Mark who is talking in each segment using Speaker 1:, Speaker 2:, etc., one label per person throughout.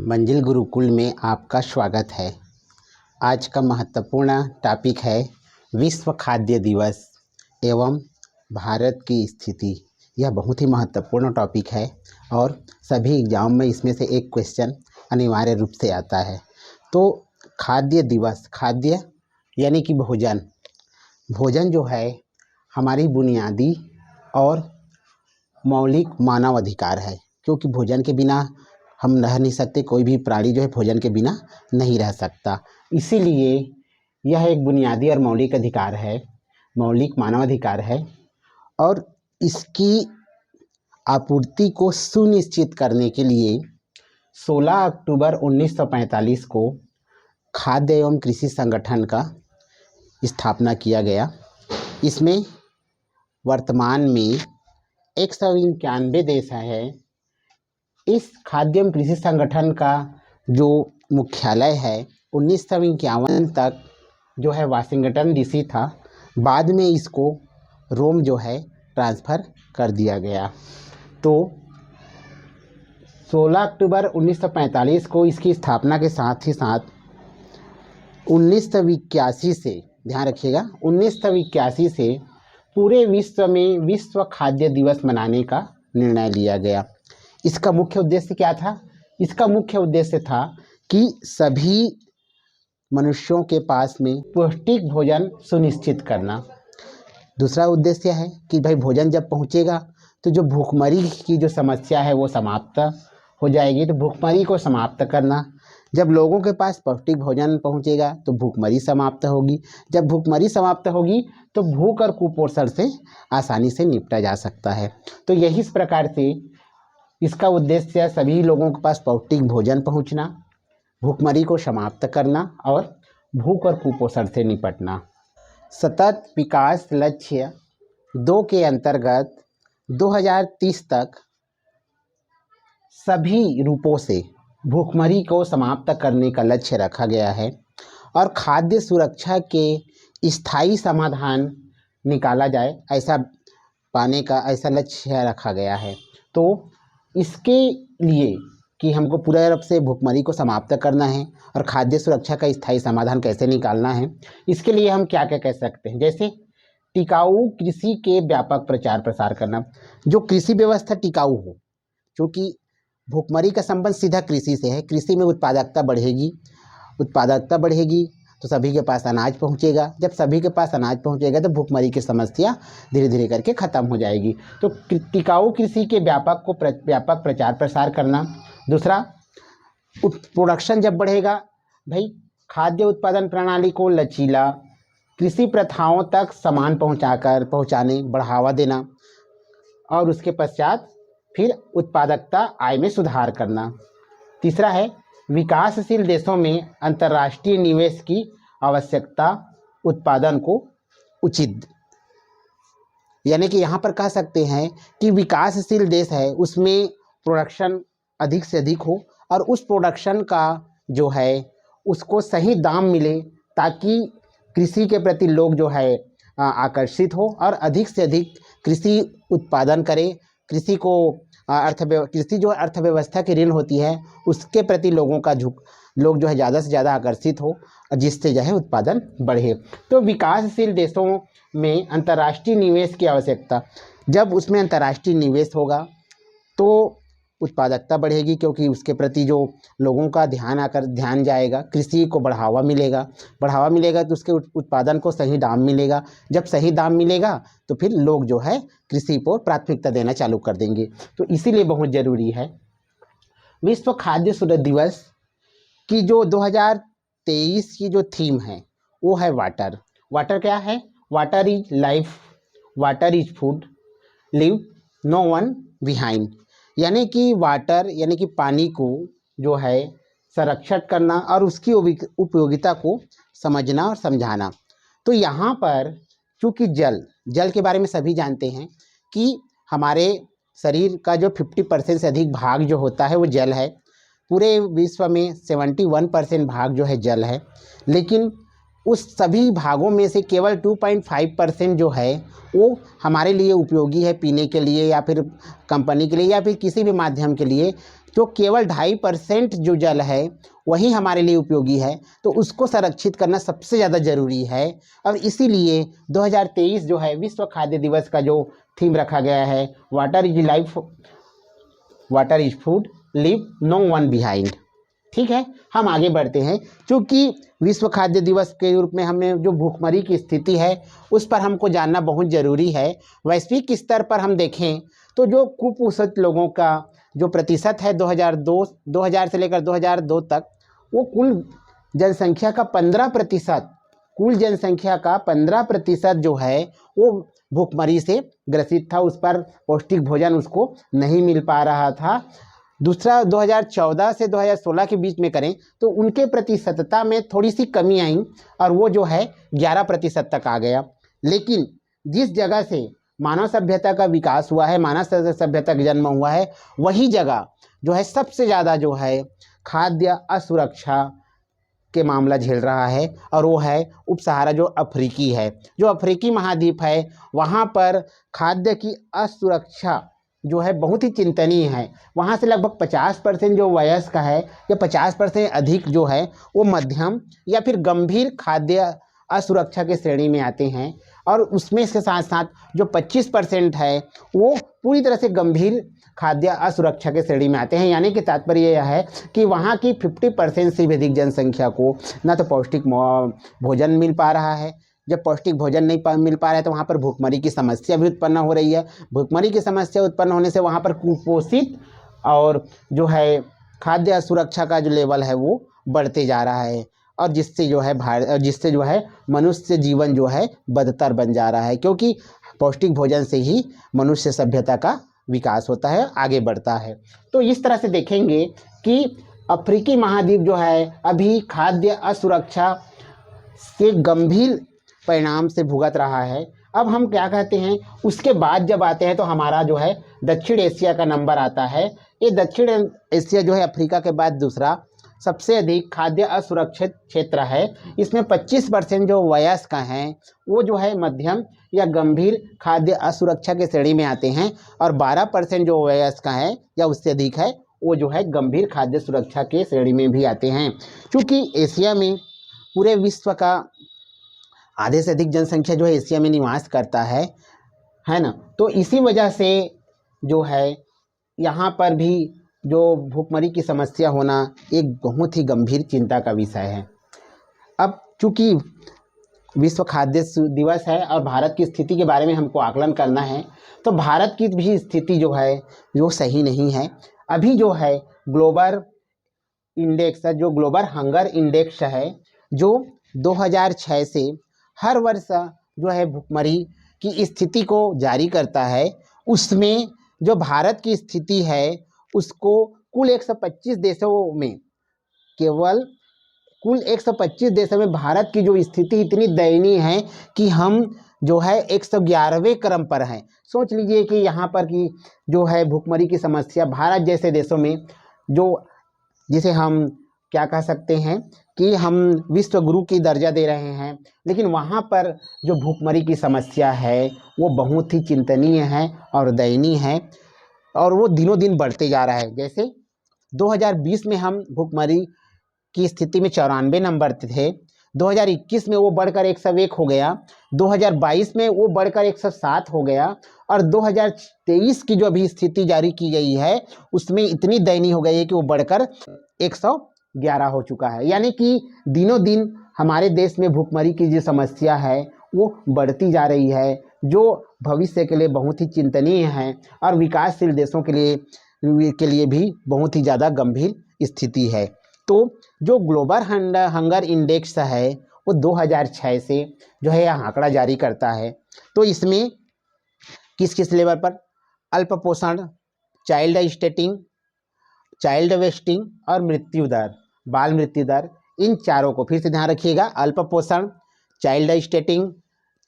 Speaker 1: मंजिल गुरुकुल में आपका स्वागत है। आज का महत्वपूर्ण टॉपिक है विश्व खाद्य दिवस एवं भारत की स्थिति। यह बहुत ही महत्वपूर्ण टॉपिक है और सभी एग्जाम में इसमें से एक क्वेश्चन अनिवार्य रूप से आता है। तो खाद्य दिवस, खाद्य यानी कि भोजन। भोजन जो है हमारी बुनियादी और मौलिक मानव अधिकार है, क्योंकि भोजन के बिना हम रह नहीं सकते। कोई भी प्राणी जो है भोजन के बिना नहीं रह सकता। इसीलिए यह एक बुनियादी और मौलिक अधिकार है, मौलिक मानव अधिकार है और इसकी आपूर्ति को सुनिश्चित करने के लिए 16 अक्टूबर 1945 को खाद्य एवं कृषि संगठन का स्थापना किया गया। इसमें वर्तमान में 191 देश है। इस खाद्य एवं कृषि संगठन का जो मुख्यालय है 1951 तक जो है वाशिंगटन डीसी था। बाद में इसको रोम जो है ट्रांसफ़र कर दिया गया। तो 16 अक्टूबर 1945 को इसकी स्थापना के साथ ही साथ 1981 से, ध्यान रखिएगा, 1981 से पूरे विश्व में विश्व खाद्य दिवस मनाने का निर्णय लिया गया। इसका मुख्य उद्देश्य क्या था? इसका मुख्य उद्देश्य था कि सभी मनुष्यों के पास में पौष्टिक भोजन सुनिश्चित करना। दूसरा उद्देश्य है कि भाई भोजन जब पहुंचेगा तो जो भूखमरी की जो समस्या है वो समाप्त हो जाएगी। तो भूखमरी को समाप्त करना। जब लोगों के पास पौष्टिक भोजन पहुंचेगा तो भूखमरी समाप्त होगी। जब भूखमरी समाप्त होगी तो भूख और कुपोषण से आसानी से निपटा जा सकता है। तो यही इस प्रकार से इसका उद्देश्य सभी लोगों के पास पौष्टिक भोजन पहुंचना, भूखमरी को समाप्त करना और भूख और कुपोषण से निपटना। सतत विकास लक्ष्य 2 के अंतर्गत 2030 तक सभी रूपों से भूखमरी को समाप्त करने का लक्ष्य रखा गया है और खाद्य सुरक्षा के स्थायी समाधान निकाला जाए, ऐसा पाने का ऐसा लक्ष्य रखा गया है। तो इसके लिए कि हमको पूरे रूप से भूखमरी को समाप्त करना है और खाद्य सुरक्षा का स्थायी समाधान कैसे निकालना है, इसके लिए हम क्या क्या कह सकते हैं। जैसे टिकाऊ कृषि के व्यापक प्रचार प्रसार करना, जो कृषि व्यवस्था टिकाऊ हो, क्योंकि भूखमरी का संबंध सीधा कृषि से है। कृषि में उत्पादकता बढ़ेगी, उत्पादकता बढ़ेगी तो सभी के पास अनाज पहुंचेगा। जब सभी के पास अनाज पहुंचेगा तो भूखमरी की समस्या धीरे धीरे करके ख़त्म हो जाएगी। तो टिकाऊ कृषि के व्यापक प्रचार प्रसार करना। दूसरा, प्रोडक्शन जब बढ़ेगा, भाई खाद्य उत्पादन प्रणाली को लचीला, कृषि प्रथाओं तक सामान पहुंचाने बढ़ावा देना और उसके पश्चात फिर उत्पादकता आय में सुधार करना। तीसरा है विकासशील देशों में अंतर्राष्ट्रीय निवेश की आवश्यकता, उत्पादन को उचित, यानी कि यहाँ पर कह सकते हैं कि विकासशील देश है उसमें प्रोडक्शन अधिक से अधिक हो और उस प्रोडक्शन का जो है उसको सही दाम मिले, ताकि कृषि के प्रति लोग जो है आकर्षित हो और अधिक से अधिक कृषि उत्पादन करे। कृषि को कृषि जो अर्थव्यवस्था की ऋण होती है उसके प्रति लोग जो है ज़्यादा से ज़्यादा आकर्षित हो, जिससे जो है उत्पादन बढ़े। तो विकासशील देशों में अंतर्राष्ट्रीय निवेश की आवश्यकता, जब उसमें अंतर्राष्ट्रीय निवेश होगा तो उत्पादकता बढ़ेगी, क्योंकि उसके प्रति जो लोगों का ध्यान जाएगा, कृषि को बढ़ावा मिलेगा तो उसके उत्पादन को सही दाम मिलेगा। जब सही दाम मिलेगा तो फिर लोग जो है कृषि को प्राथमिकता देना चालू कर देंगे। तो इसीलिए बहुत ज़रूरी है विश्व खाद्य सुरक्षा दिवस की जो 2023 की जो थीम है वो है वाटर। वाटर क्या है? Water is life, water is food, live no one behind. यानी कि वाटर यानी कि पानी को जो है संरक्षण करना और उसकी उपयोगिता को समझना और समझाना। तो यहाँ पर चूँकि जल के बारे में सभी जानते हैं कि हमारे शरीर का जो 50% से अधिक भाग जो होता है वो जल है। पूरे विश्व में 71% भाग जो है जल है, लेकिन उस सभी भागों में से केवल 2.5% जो है वो हमारे लिए उपयोगी है, पीने के लिए या फिर कंपनी के लिए या फिर किसी भी माध्यम के लिए। तो केवल 2.5% जो जल है वही हमारे लिए उपयोगी है, तो उसको संरक्षित करना सबसे ज़्यादा ज़रूरी है। और इसीलिए 2023 जो है विश्व खाद्य दिवस का जो थीम रखा गया है, water is life, water is food, leave no one behind. ठीक है, हम आगे बढ़ते हैं। क्योंकि विश्व खाद्य दिवस के रूप में हमें जो भूखमरी की स्थिति है उस पर हमको जानना बहुत ज़रूरी है। वैश्विक स्तर पर हम देखें तो जो कुपोषित लोगों का जो प्रतिशत है 2000 से लेकर 2002 तक, वो कुल जनसंख्या का 15%, कुल जनसंख्या का 15% जो है वो भूखमरी से ग्रसित था। उस पर पौष्टिक भोजन उसको नहीं मिल पा रहा था। दूसरा 2014 से 2016 के बीच में करें तो उनके प्रतिशतता में थोड़ी सी कमी आई और वो जो है 11% तक आ गया। लेकिन जिस जगह से मानव सभ्यता का विकास हुआ है, मानव सभ्यता का जन्म हुआ है, वही जगह जो है सबसे ज़्यादा जो है खाद्य असुरक्षा के मामला झेल रहा है, और वो है उप सहारा जो अफ्रीकी है, जो अफ्रीकी महाद्वीप है, वहाँ पर खाद्य की असुरक्षा जो है बहुत ही चिंतनीय है। वहाँ से लगभग 50% जो वयस्क है या 50% अधिक जो है वो मध्यम या फिर गंभीर खाद्य असुरक्षा के श्रेणी में आते हैं, और उसमें इसके साथ साथ जो 25% है वो पूरी तरह से गंभीर खाद्य असुरक्षा के श्रेणी में आते हैं। यानी कि तात्पर्य यह है कि वहाँ की 50% से भी अधिक जनसंख्या को ना तो पौष्टिक भोजन मिल पा रहा है। जब पौष्टिक भोजन नहीं मिल पा रहा है तो वहाँ पर भूखमरी की समस्या भी उत्पन्न हो रही है। भूखमरी की समस्या उत्पन्न होने से वहाँ पर कुपोषित और जो है खाद्य असुरक्षा का जो लेवल है वो बढ़ते जा रहा है, और जिससे जो है मनुष्य जीवन जो है बदतर बन जा रहा है। क्योंकि पौष्टिक भोजन से ही मनुष्य सभ्यता का विकास होता है, आगे बढ़ता है। तो इस तरह से देखेंगे कि अफ्रीकी महाद्वीप जो है अभी खाद्य असुरक्षा से गंभीर परिणाम से भुगत रहा है। अब हम क्या कहते हैं, उसके बाद जब आते हैं तो हमारा जो है दक्षिण एशिया का नंबर आता है। ये दक्षिण एशिया जो है अफ्रीका के बाद दूसरा सबसे अधिक खाद्य असुरक्षित क्षेत्र है। इसमें 25% जो वयस्क हैं वो जो है मध्यम या गंभीर खाद्य असुरक्षा के श्रेणी में आते हैं, और 12% जो वयस्क हैं या उससे अधिक है वो जो है गंभीर खाद्य सुरक्षा के श्रेणी में भी आते हैं। क्योंकि एशिया में पूरे विश्व का आधे से अधिक जनसंख्या जो है एशिया में निवास करता है ना। तो इसी वजह से जो है यहाँ पर भी जो भूखमरी की समस्या होना एक बहुत ही गंभीर चिंता का विषय है। अब चूँकि विश्व खाद्य दिवस है और भारत की स्थिति के बारे में हमको आकलन करना है, तो भारत की भी स्थिति जो है वो सही नहीं है। अभी जो है ग्लोबल इंडेक्स है, जो ग्लोबल हंगर इंडेक्स है, जो 2006 से हर वर्ष जो है भूखमरी की स्थिति को जारी करता है, उसमें जो भारत की स्थिति है उसको कुल 125 देशों में, केवल कुल 125 देशों में भारत की जो स्थिति इतनी दयनीय है कि हम जो है 111वें क्रम पर हैं। सोच लीजिए कि यहाँ पर की जो है भूखमरी की समस्या भारत जैसे देशों में, जो जिसे हम क्या कह सकते हैं कि हम विश्व गुरु की दर्जा दे रहे हैं, लेकिन वहाँ पर जो भूखमरी की समस्या है वो बहुत ही चिंतनीय है और दयनीय है, और वो दिनों दिन बढ़ते जा रहा है। जैसे 2020 में हम भूखमरी की स्थिति में 94 नंबर थे, 2021 में वो बढ़कर 101 हो गया, 2022 में वो बढ़कर 107 हो गया, और 2023 की जो अभी स्थिति जारी की गई है उसमें इतनी दयनीय हो गई है कि वो बढ़कर 111 हो चुका है। यानी कि दिनों दिन हमारे देश में भूखमरी की जो समस्या है वो बढ़ती जा रही है, जो भविष्य के लिए बहुत ही चिंतनीय है और विकासशील देशों के लिए भी बहुत ही ज़्यादा गंभीर स्थिति है। तो जो ग्लोबल हंगर इंडेक्स है वो 2006 से जो है यह आंकड़ा जारी करता है। तो इसमें किस किस लेवल पर अल्प पोषण, चाइल्ड स्टेटिंग, चाइल्ड वेस्टिंग और मृत्यु दर, बाल मृत्यु दर, इन चारों को फिर से ध्यान रखिएगा। अल्प पोषण, चाइल्ड स्टेटिंग,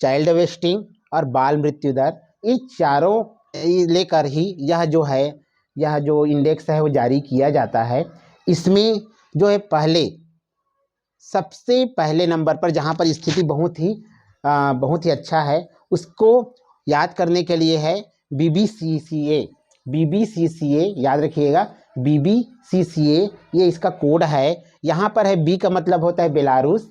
Speaker 1: चाइल्ड वेस्टिंग और बाल मृत्यु दर, इन चारों लेकर ही यह जो इंडेक्स है वो जारी किया जाता है। इसमें जो है सबसे पहले नंबर पर जहाँ पर स्थिति बहुत ही अच्छा है, उसको याद करने के लिए है बीबीसीसीए याद रखिएगा, BBCCA ये इसका कोड है। यहाँ पर है B का मतलब होता है बेलारूस,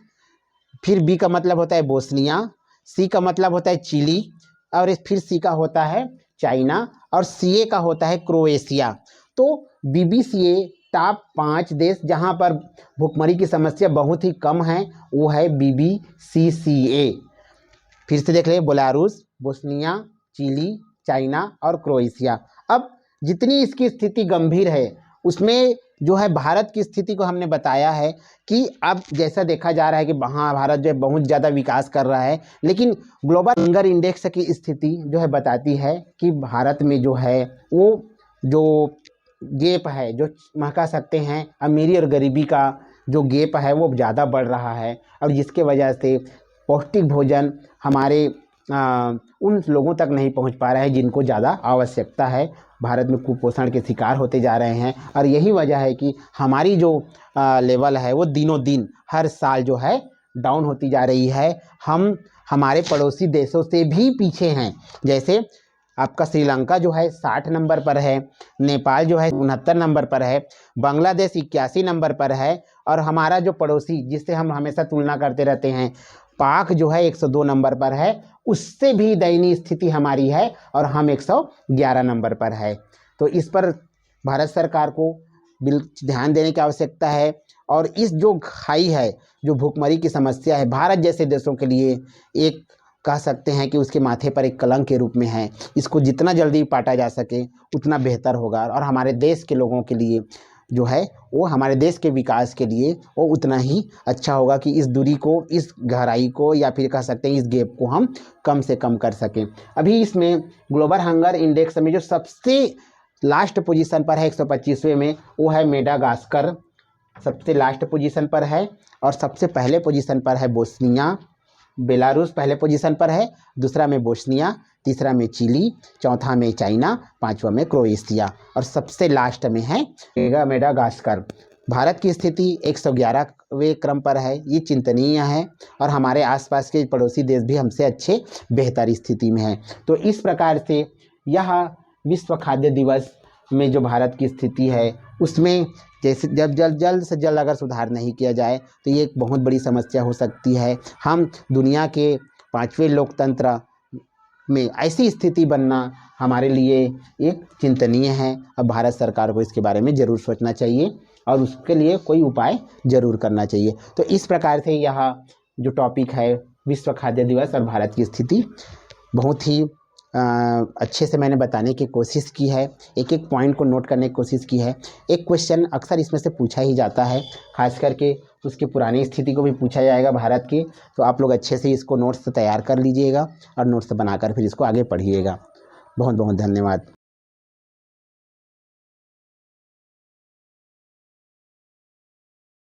Speaker 1: फिर B का मतलब होता है बोस्निया, C का मतलब होता है चिली, और फिर C का होता है चाइना, और CA का होता है क्रोएशिया। तो BBCA टॉप 5 देश जहाँ पर भुखमरी की समस्या बहुत ही कम है वो है BBCCA। फिर से देख ले, बेलारूस, बोस्निया, चिली, चाइना और क्रोएशिया। अब जितनी इसकी स्थिति गंभीर है उसमें जो है भारत की स्थिति को हमने बताया है कि अब जैसा देखा जा रहा है कि हाँ भारत जो है बहुत ज़्यादा विकास कर रहा है, लेकिन ग्लोबल हंगर इंडेक्स की स्थिति जो है बताती है कि भारत में जो है वो जो गैप है, जो कह सकते हैं अमीरी और गरीबी का जो गैप है वो ज़्यादा बढ़ रहा है, और जिसके वजह से पौष्टिक भोजन हमारे उन लोगों तक नहीं पहुंच पा रहा है जिनको ज़्यादा आवश्यकता है। भारत में कुपोषण के शिकार होते जा रहे हैं, और यही वजह है कि हमारी जो लेवल है वो दिनों दिन हर साल जो है डाउन होती जा रही है। हम हमारे पड़ोसी देशों से भी पीछे हैं। जैसे आपका श्रीलंका जो है 60 नंबर पर है, नेपाल जो है 69 नंबर पर है, बांग्लादेश 81 नंबर पर है, और हमारा जो पड़ोसी जिससे हम हमेशा तुलना करते रहते हैं पाक जो है 102 नंबर पर है, उससे भी दयनीय स्थिति हमारी है और हम 111 नंबर पर है। तो इस पर भारत सरकार को ध्यान देने की आवश्यकता है। और इस जो खाई है, जो भूखमरी की समस्या है, भारत जैसे देशों के लिए एक कह सकते हैं कि उसके माथे पर एक कलंक के रूप में है। इसको जितना जल्दी पाटा जा सके उतना बेहतर होगा, और हमारे देश के लोगों के लिए जो है वो हमारे देश के विकास के लिए वो उतना ही अच्छा होगा कि इस दूरी को, इस गहराई को, या फिर कह सकते हैं इस गैप को हम कम से कम कर सकें। अभी इसमें ग्लोबल हंगर इंडेक्स में जो सबसे लास्ट पोजीशन पर है 125वें में, वो है मेडागास्कर, सबसे लास्ट पोजीशन पर है। और सबसे पहले पोजीशन पर है बोस्निया, बेलारूस पहले पोजीशन पर है, दूसरा में बोस्निया, तीसरा में चिली, चौथा में चाइना, पांचवा में क्रोएशिया, और सबसे लास्ट में है मेडागास्कर। भारत की स्थिति 111वें क्रम पर है। ये चिंतनीय है, और हमारे आसपास के पड़ोसी देश भी हमसे अच्छे बेहतर स्थिति में हैं। तो इस प्रकार से यह विश्व खाद्य दिवस में जो भारत की स्थिति है उसमें जैसे जब जल्द से जल्द अगर सुधार नहीं किया जाए तो ये एक बहुत बड़ी समस्या हो सकती है। हम दुनिया के 5वें लोकतंत्र में ऐसी स्थिति बनना हमारे लिए एक चिंतनीय है। अब भारत सरकार को इसके बारे में ज़रूर सोचना चाहिए और उसके लिए कोई उपाय ज़रूर करना चाहिए। तो इस प्रकार से यह जो टॉपिक है विश्व खाद्य दिवस और भारत की स्थिति बहुत ही अच्छे से मैंने बताने की कोशिश की है, एक एक पॉइंट को नोट करने की कोशिश की है। एक क्वेश्चन अक्सर इसमें से पूछा ही जाता है, खास करके उसकी पुरानी स्थिति को भी पूछा जाएगा भारत की। तो आप लोग अच्छे से इसको नोट्स तैयार कर लीजिएगा और नोट्स बनाकर फिर इसको आगे पढ़िएगा। बहुत बहुत धन्यवाद।